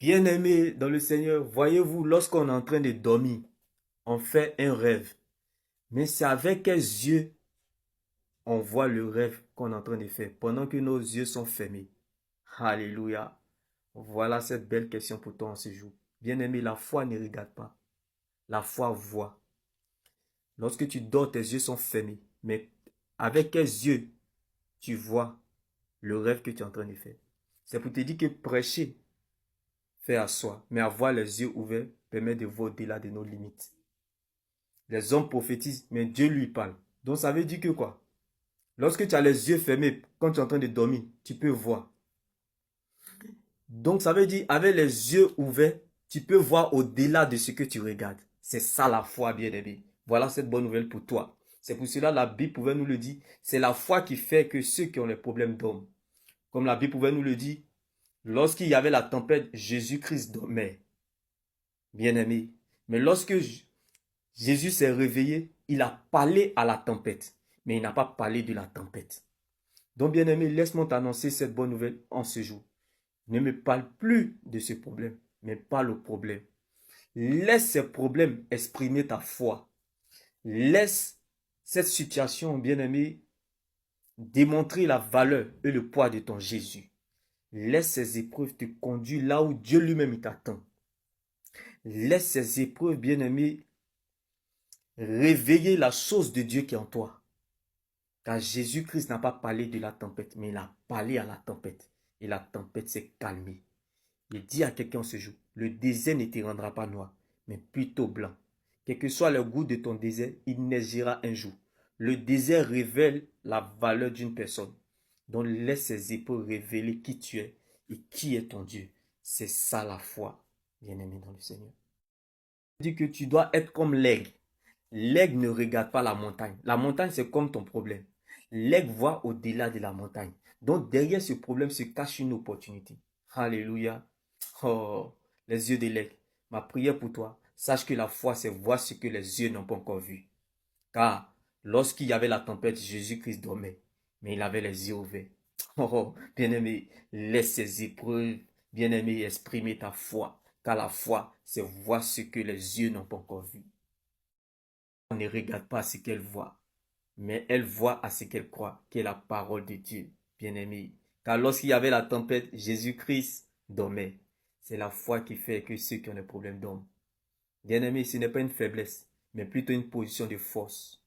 Bien-aimés dans le Seigneur, voyez-vous, lorsqu'on est en train de dormir, on fait un rêve. Mais c'est avec quels yeux on voit le rêve qu'on est en train de faire pendant que nos yeux sont fermés? Alléluia. Voilà cette belle question pour toi en ce jour. Bien-aimé, la foi ne regarde pas. La foi voit. Lorsque tu dors, tes yeux sont fermés. Mais avec quels yeux tu vois le rêve que tu es en train de faire? C'est pour te dire que prêcher fait à soi, mais avoir les yeux ouverts permet de voir au-delà de nos limites. Les hommes prophétisent, mais Dieu lui parle. Donc ça veut dire que quoi? Lorsque tu as les yeux fermés, quand tu es en train de dormir, tu peux voir. Donc ça veut dire, avec les yeux ouverts, tu peux voir au-delà de ce que tu regardes. C'est ça la foi, bien-aimé. Voilà cette bonne nouvelle pour toi. C'est pour cela que la Bible pouvait nous le dire. C'est la foi qui fait que ceux qui ont les problèmes dorment. Comme la Bible pouvait nous le dire, lorsqu'il y avait la tempête, Jésus-Christ dormait. Bien-aimé. Mais lorsque Jésus s'est réveillé, il a parlé à la tempête, mais il n'a pas parlé de la tempête. Donc, bien-aimé, laisse-moi t'annoncer cette bonne nouvelle en ce jour. Ne me parle plus de ce problème, mais parle au problème. Laisse ces problèmes exprimer ta foi. Laisse cette situation, bien-aimé, démontrer la valeur et le poids de ton Jésus. Laisse ces épreuves te conduire là où Dieu lui-même t'attend. Laisse ces épreuves, bien-aimé, réveiller la chose de Dieu qui est en toi. Car Jésus-Christ n'a pas parlé de la tempête, mais il a parlé à la tempête. Et la tempête s'est calmée. Il dit à quelqu'un ce jour, le désert ne te rendra pas noir, mais plutôt blanc. Quel que soit le goût de ton désert, il neigira un jour. Le désert révèle la valeur d'une personne. Donc laisse ces épreuves révéler qui tu es et qui est ton Dieu. C'est ça la foi, bien-aimé dans le Seigneur. Il dit que tu dois être comme l'aigle. L'aigle ne regarde pas la montagne. La montagne, c'est comme ton problème. L'aigle voit au-delà de la montagne. Donc, derrière ce problème se cache une opportunité. Alléluia. Oh, les yeux de l'aigle. Ma prière pour toi, sache que la foi, c'est voir ce que les yeux n'ont pas encore vu. Car lorsqu'il y avait la tempête, Jésus-Christ dormait. Mais il avait les yeux ouverts. Oh, bien-aimé, laisse ces épreuves, bien-aimé, exprimer ta foi. Car la foi, c'est voir ce que les yeux n'ont pas encore vu. On ne regarde pas à ce qu'elle voit, mais elle voit à ce qu'elle croit, qui est la parole de Dieu, bien-aimé. Car lorsqu'il y avait la tempête, Jésus-Christ dormait. C'est la foi qui fait que ceux qui ont des problèmes dorment. Bien-aimé, ce n'est pas une faiblesse, mais plutôt une position de force.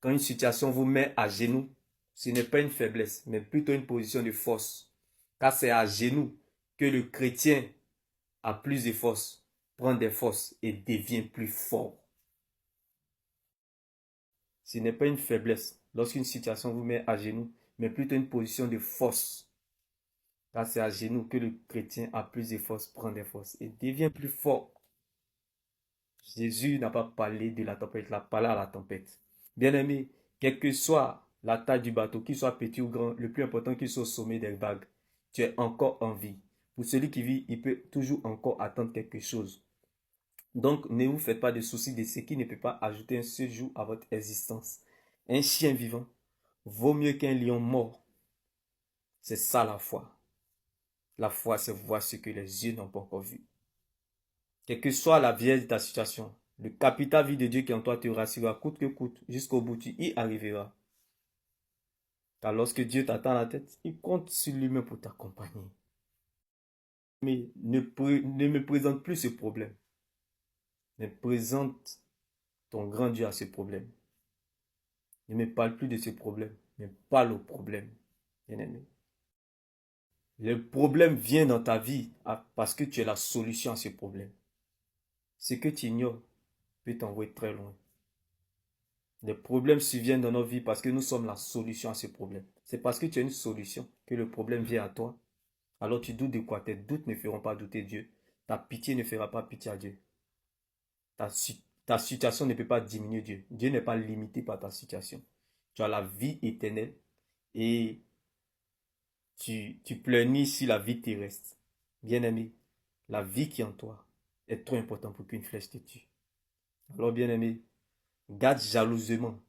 Quand une situation vous met à genoux, ce n'est pas une faiblesse, mais plutôt une position de force. Car c'est à genoux que le chrétien a plus de force, prend des forces et devient plus fort. Ce n'est pas une faiblesse lorsqu'une situation vous met à genoux, mais plutôt une position de force. Car c'est à genoux que le chrétien a plus de force, prend des forces et devient plus fort. Jésus n'a pas parlé de la tempête, il a parlé à la tempête. Bien-aimé, quelle que soit la taille du bateau, qu'il soit petit ou grand, le plus important qu'il soit au sommet des vagues, tu es encore en vie. Pour celui qui vit, il peut toujours encore attendre quelque chose. Donc, ne vous faites pas de soucis de ce qui ne peut pas ajouter un seul jour à votre existence. Un chien vivant vaut mieux qu'un lion mort. C'est ça la foi. La foi, c'est voir ce que les yeux n'ont pas encore vu. Quelle que soit la vieille de ta situation, le capital vie de Dieu qui est en toi te rassurera coûte que coûte. Jusqu'au bout, tu y arriveras. Car lorsque Dieu t'attend à la tête, il compte sur lui-même pour t'accompagner. Mais ne me présente plus ce problème. Mais présente ton grand Dieu à ce problème. Ne me parle plus de ce problème, mais parle au problème, bien-aimé. Le problème vient dans ta vie parce que tu es la solution à ce problème. Ce que tu ignores peut t'envoyer très loin. Les problèmes surviennent dans nos vies parce que nous sommes la solution à ce problème. C'est parce que tu as une solution que le problème vient à toi. Alors tu doutes de quoi? Tes doutes ne feront pas douter Dieu. Ta pitié ne fera pas pitié à Dieu. Ta situation ne peut pas diminuer Dieu. Dieu n'est pas limité par ta situation. Tu as la vie éternelle et tu pleunis sur la vie terrestre. Bien-aimé, la vie qui est en toi est trop importante pour qu'une flèche te tue. Alors, bien-aimé, garde jalousement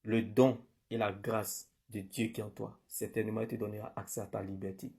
le don et la grâce de Dieu qui est en toi. Certainement, il te donnera accès à ta liberté.